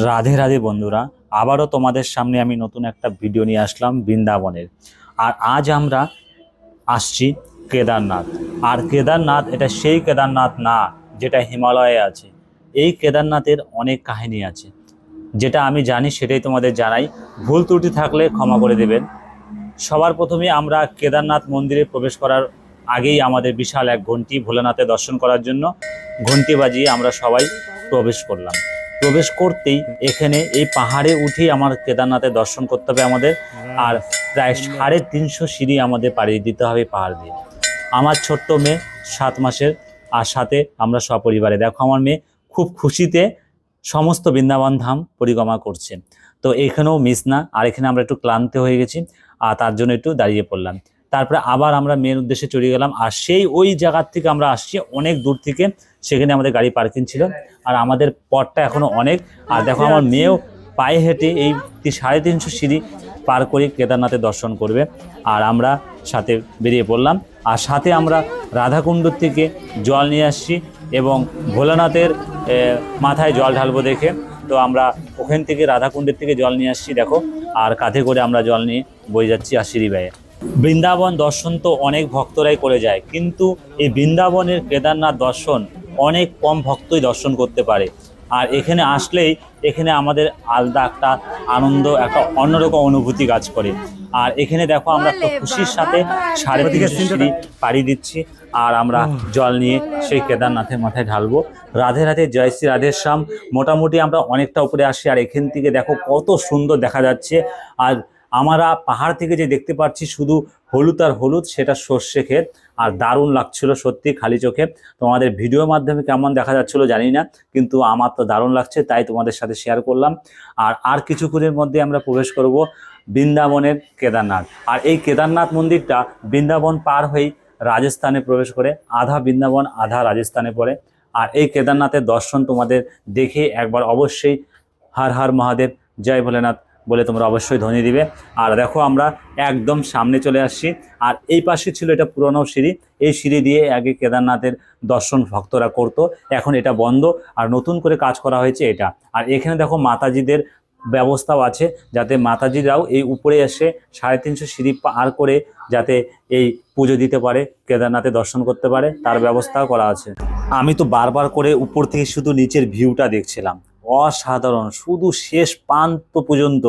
রাধে রাধে বন্ধুরা, আবারও তোমাদের সামনে আমি নতুন একটা ভিডিও নিয়ে আসলাম বৃন্দাবনের। আর আজ আমরা আসছি কেদারনাথ। আর কেদারনাথ এটা সেই কেদারনাথ না যেটা হিমালয়ে আছে। এই কেদারনাথের অনেক কাহিনী আছে, যেটা আমি জানি সেটাই তোমাদের জানাই। ভুল ত্রুটি থাকলে ক্ষমা করে দেবেন। সবার প্রথমে আমরা কেদারনাথ মন্দিরে প্রবেশ করার আগেই আমাদের বিশাল এক ঘন্টি ভোলেনাথে দর্শন করার জন্য ঘন্টি বাজিয়ে আমরা সবাই প্রবেশ করলাম। প্রবেশ করতেই এখানে এই পাহাড়ে উঠেই আমার কেদারনাথে দর্শন করতে হবে আমাদের। আর প্রায় 350 সিঁড়ি আমাদের পাড়ি দিতে হবে পাহাড় দিয়ে। আমার ছোট্ট মেয়ে 7 মাসের, আর সাথে আমরা সপরিবারে। দেখো আমার মেয়ে খুব খুশিতে সমস্ত বৃন্দাবন ধাম পরিক্রমা করছে। তো এখানেও মিস না। আর এখানে আমরা একটু ক্লান্ত হয়ে গেছি, আর তার জন্য একটু দাঁড়িয়ে পড়লাম। তারপরে আবার আমরা মেয়ের উদ্দেশ্যে চলে গেলাম। আর সেই ওই জায়গার থেকে আমরা আসছি অনেক দূর থেকে, সেখানে আমাদের গাড়ি পার্কিং ছিল। আর আমাদের পথটা এখনো অনেক। আর দেখো আমার মেয়েও পায়ে হেঁটে এই 350 সিঁড়ি পার করে কেদারনাথের দর্শন করবে। আর আমরা সাথে বেরিয়ে পড়লাম। আর সাথে আমরা রাধাকুণ্ডর থেকে জল নিয়ে আসছি এবং ভোলানাথের মাথায় জল ঢালবো দেখে। তো আমরা ওখান থেকে রাধাকুণ্ডের থেকে জল নিয়ে আসছি দেখো। আর কাঁধে করে আমরা জল নিয়ে বয়ে যাচ্ছি আর সিঁড়ি বেয়ে। বৃন্দাবন দর্শন তো অনেক ভক্তরাই করে যায়, কিন্তু এই বৃন্দাবনের কেদারনাথ দর্শন অনেক কম ভক্তই দর্শন করতে পারে। আর এখানে আসলেই এখানে আমাদের আলাদা একটা আনন্দ, একটা অন্যরকম অনুভূতি কাজ করে। আর এখানে দেখো আমরা একটা খুশির সাথে 350 সিঁড়ি পাড়ি দিচ্ছি। আর আমরা জল নিয়ে সেই কেদারনাথের মাথায় ঢালবো। রাধে রাধে, জয় শ্রী রাধেশ্যাম। মোটামুটি আমরা অনেকটা উপরে আসি। আর এখান থেকে দেখো কত সুন্দর দেখা যাচ্ছে। আর আমরা পাহাড় থেকে যে দেখতে পাচ্ছি শুধু হলুদ আর হলুদ, সেটা সর্ষে ক্ষেত। আর দারুণ লাগছিল সত্যি খালি চোখে। তোমাদের ভিডিওর মাধ্যমে কেমন দেখা যাচ্ছিল জানি না, কিন্তু আমার তো দারুণ লাগছে, তাই তোমাদের সাথে শেয়ার করলাম। আর কিছুক্ষণের মধ্যে আমরা প্রবেশ করব বৃন্দাবনের কেদারনাথ। আর এই কেদারনাথ মন্দিরটা বৃন্দাবন পার হয়েই রাজস্থানে প্রবেশ করে। আধা বৃন্দাবন আধা রাজস্থানে পড়ে। আর এই কেদারনাথের দর্শন তোমাদের দেখে একবার অবশ্যই হর হর মহাদেব, জয় ভোলেনাথ বলে তোমরা অবশ্যই ধ্বনি দিবে। আর দেখো আমরা একদম সামনে চলে আসছি। আর এই পাশে ছিল এটা পুরনো সিঁড়ি। এই সিঁড়ি দিয়ে আগে কেদারনাথের দর্শন ভক্তরা করতো, এখন এটা বন্ধ। আর নতুন করে কাজ করা হয়েছে এটা। আর এখানে দেখো মাতাজিদের ব্যবস্থাও আছে, যাতে মাতাজিরাও এই উপরে এসে 350 সিঁড়ি পার করে যাতে এই পুজো দিতে পারে, কেদারনাথে দর্শন করতে পারে, তার ব্যবস্থাও করা আছে। আমি তো বারবার করে উপর থেকে শুধু নিচের ভিউটা দেখছিলাম, অসাধারণ। শুধু শেষ প্রান্ত পর্যন্ত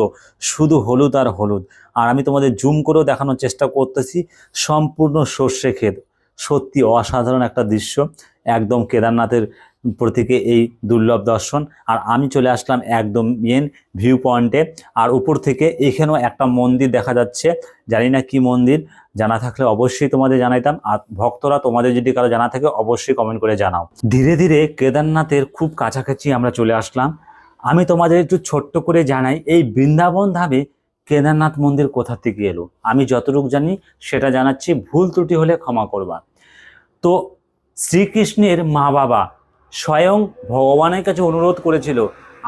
শুধু হলুদ আর হলুদ। আর আমি তোমাদের জুম করেও দেখানোর চেষ্টা করতেছি, সম্পূর্ণ সর্ষে ক্ষেত। সত্যি অসাধারণ একটা দৃশ্য, একদম কেদারনাথের উপর থেকে এই দুর্লভ দর্শন। আর আমি চলে আসলাম একদম মেন ভিউ পয়েন্টে। আর উপর থেকে এখানেও একটা মন্দির দেখা যাচ্ছে, জানি না কি মন্দির, জানা থাকলে অবশ্যই তোমাদের জানাইতাম। আর ভক্তরা তোমাদের যদি কারো জানা থাকে অবশ্যই কমেন্ট করে জানাও। ধীরে ধীরে কেদারনাথের খুব কাছাকাছি আমরা চলে আসলাম। আমি তোমাদের একটু ছোট্ট করে জানাই, এই বৃন্দাবন ধামে কেদারনাথ মন্দির কোথা থেকে এলো। আমি যতটুকু জানি সেটা জানাচ্ছি, ভুল ত্রুটি হলে ক্ষমা করবা। তো শ্রীকৃষ্ণের মা বাবা স্বয়ং ভগবানের কাছে অনুরোধ করেছিল,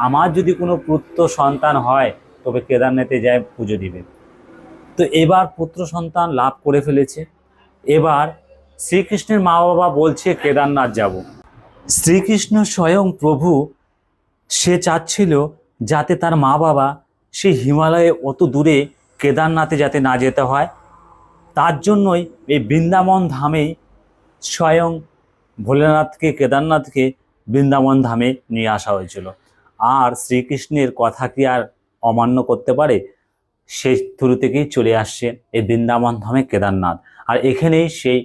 আমার যদি কোনো পুত্র সন্তান হয় তবে কেদারনাথে যায় পুজো দিবে। তো এবার পুত্র সন্তান লাভ করে ফেলেছে। এবার শ্রীকৃষ্ণের মা বাবা বলছে কেদারনাথ যাব। শ্রীকৃষ্ণ স্বয়ং প্রভু, সে চাচ্ছিল যাতে তার মা বাবা সে হিমালয়ে অত দূরে কেদারনাথে যাতে না যেতে হয়। তার জন্যই এই বৃন্দাবন ধামেই স্বয়ং ভোলেনাথকে, কেদারনাথকে বৃন্দাবন ধামে নিয়ে আসা হয়েছিল। আর শ্রীকৃষ্ণের কথা কি আর অমান্য করতে পারে? সেই থ্রু থেকেই চলে আসছে এই বৃন্দাবন ধামে কেদারনাথ। আর এখানেই সেই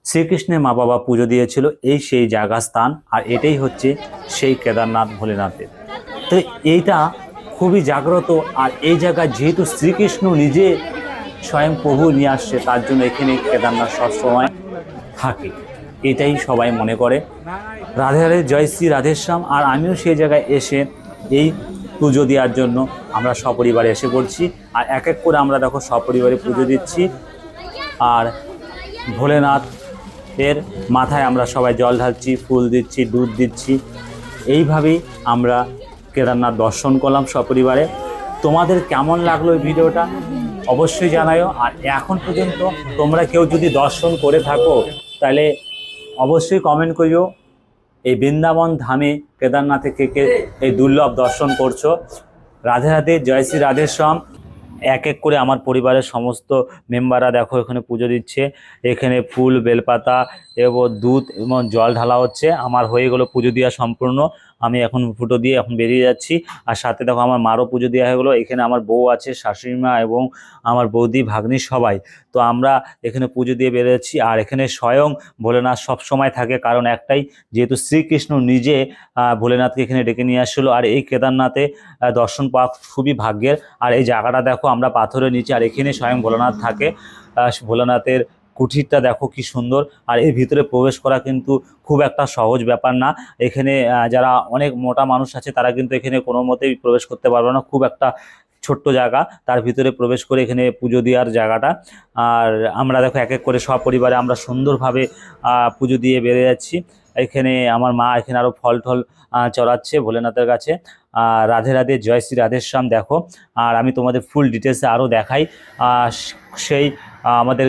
শ্রীকৃষ্ণের মা বাবা পুজো দিয়েছিল, এই সেই জায়গা স্থান। আর এটাই হচ্ছে সেই কেদারনাথ ভোলেনাথের। তো এইটা খুবই জাগ্রত। আর এই জায়গায় যেহেতু শ্রীকৃষ্ণ নিজে স্বয়ং প্রভু নিয়ে আসছে, তার জন্য এখানে কেদারনাথ সবসময় থাকে, এটাই সবাই মনে করে। রাধে রাধে, জয় শ্রী রাধেশ্যাম। আর আমিও সেই জায়গায় এসে এই পুজো দেওয়ার জন্য আমরা সপরিবারে এসে পড়ছি। আর এক এক করে আমরা দেখো সপরিবারে পুজো দিচ্ছি। আর ভোলেনাথের মাথায় আমরা সবাই জল ঢালছি, ফুল দিচ্ছি, দুধ দিচ্ছি। এইভাবেই আমরা কেদারনাথ দর্শন করলাম সপরিবারে। তোমাদের কেমন লাগলো এই ভিডিওটা অবশ্যই জানাও। আর এখন পর্যন্ত তোমরা কেউ যদি দর্শন করে থাকো তাহলে অবশ্যই কমেন্ট করিও। এই বৃন্দাবন ধামে কেদারনাথে কে কে এই দুর্লভ দর্শন করছো। রাধে রাধে, জয় শ্রী রাধেশ্যাম। এক এক করে আমার পরিবারের সমস্ত মেম্বাররা দেখো এখানে পুজো দিচ্ছে। এখানে ফুল, বেলপাতা এবং দুধ এবং জল ঢালা হচ্ছে। আমার হয়ে গেলো পুজো দেওয়া সম্পূর্ণ। আমি এখন ফুটো দিয়ে এখন বেরিয়ে যাচ্ছি। আর সাথে দেখো আমার মারও পুজো দেওয়া হয়ে গেলো। এখানে আমার বউ আছে, শাশুড়ি মা এবং আমার বৌদি, ভাগ্নি সবাই। তো আমরা এখানে পুজো দিয়ে বেরিয়েছি। আর এখানে স্বয়ং ভোলেনাথ সব সময় থাকে, কারণ একটাই, যেহেতু শ্রীকৃষ্ণ নিজে ভোলেনাথকে এখানে ডেকে নিয়ে আসছিলো। আর এই কেদারনাথে দর্শন পাওয়া খুবই ভাগ্যের। আর এই জায়গাটা দেখো আমরা পাথরের নিচে, আর এখানে স্বয়ং ভোলেনাথ থাকে। ভোলেনাথের কুঠিরটা দেখো কি সুন্দর। আর এর ভিতরে প্রবেশ করা কিন্তু খুব একটা সহজ ব্যাপার না। এখানে যারা অনেক মোটা মানুষ আছে তারা কিন্তু এখানে কোনো মতেই প্রবেশ করতে পারবে না। খুব একটা ছোট্ট জায়গা, তার ভিতরে প্রবেশ করে এখানে পুজো দেওয়ার জায়গাটা। আর আমরা দেখো এক এক করে সপরিবারে আমরা সুন্দরভাবে পুজো দিয়ে বেরিয়ে যাচ্ছি। এখানে আমার মা এখানে আরও ফল টল চড়াচ্ছে ভোলেনাথের কাছে। রাধে রাধে, জয় শ্রী রাধেশ্যাম। দেখো, আর আমি তোমাদের ফুল ডিটেলসে আরও দেখাই। সেই আমাদের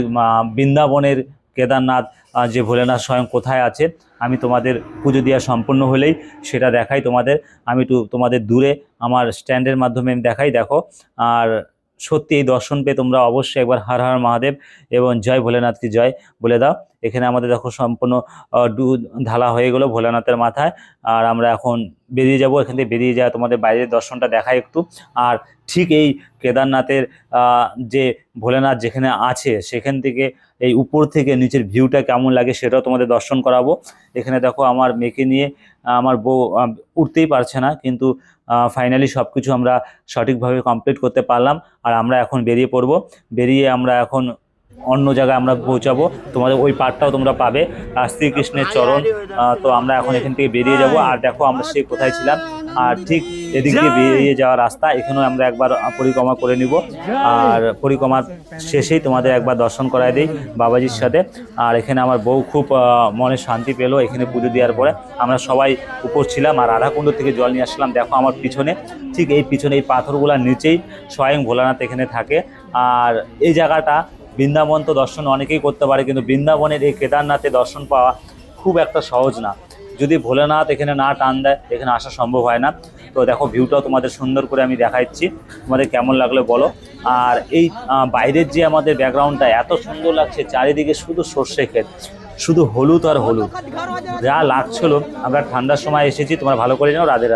বৃন্দাবনের কেদারনাথ যে ভোলেনাথ স্বয়ং কোথায় আছে, আমি তোমাদের পুজো দেওয়া সম্পূর্ণ হলেই সেটা দেখাই তোমাদের। আমি একটু তোমাদের দূরে আমার স্ট্যান্ডের মাধ্যমে আমি দেখাই। দেখো, আর সত্যি এই দর্শন পেয়ে তোমরা অবশ্যই একবার হর হর মহাদেব এবং জয় ভোলেনাথকে জয় বলে দাও। এখানে আমাদের দেখো সম্পূর্ণ দুধ ঢালা হয়ে গেলো ভোলেনাথের মাথায়। আর আমরা এখন বেরিয়ে যাব। এখান থেকে বেরিয়ে যাওয়া তোমাদের বাইরের দর্শনটা দেখাই একটু। আর ঠিক এই কেদারনাথের যে ভোলেনাথ যেখানে আছে সেখান থেকে এই উপর থেকে নিচের ভিউটা কেমন লাগে সেটাও তোমাদের দর্শন করাবো। এখানে দেখো আমার মেয়েকে নিয়ে আমার বউ উঠতেই পারছে না, কিন্তু ফাইনালি সব কিছু আমরা সঠিকভাবে কমপ্লিট করতে পারলাম। আর আমরা এখন বেরিয়ে পড়ব। বেরিয়ে আমরা এখন অন্য জায়গায় আমরা পৌঁছাবো। তোমাদের ওই পার্টটাও তোমরা পাবে, শ্রীকৃষ্ণের চরণ। তো আমরা এখন এখান থেকে বেরিয়ে যাব। আর দেখো আমরা সে কোথায় ছিলাম, আর ঠিক এদিক দিয়ে বেরিয়ে যাওয়ার রাস্তা। এখানেও আমরা একবার পরিক্রমা করে নিব। আর পরিক্রমার শেষেই তোমাদের একবার দর্শন করায় দিই বাবাজির সাথে। আর এখানে আমার বউ খুব মনে শান্তি পেলো এখানে পুজো দেওয়ার পরে। আমরা সবাই উপর ছিলাম আর রাধাকুণ্ড থেকে জল নিয়ে আসলাম। দেখো আমার পিছনে, ঠিক এই পিছনে এই পাথরগুলোর নিচেই স্বয়ং ভোলানাথ এখানে থাকে। আর এই জায়গাটা বৃন্দাবন তো দর্শন অনেকেই করতে পারে, কিন্তু বৃন্দাবনের এই কেদারনাথে দর্শন পাওয়া খুব একটা সহজ না। যদি ভোলেনাথ এখানে না টান দেয় এখানে আসা সম্ভব হয় না। তো দেখো ভিউটাও তোমাদের সুন্দর করে আমি দেখাচ্ছি, তোমাদের কেমন লাগলো বলো। আর এই বাইরের যে আমাদের ব্যাকগ্রাউন্ডটা এত সুন্দর লাগছে, চারিদিকে শুধু সর্ষে ক্ষেত, শুধু হলুদ আর হলুদ, যা লাগছিল। আমরা ঠান্ডার সময় এসেছি, তোমরা ভালো করে জানো। রাধে রাধে।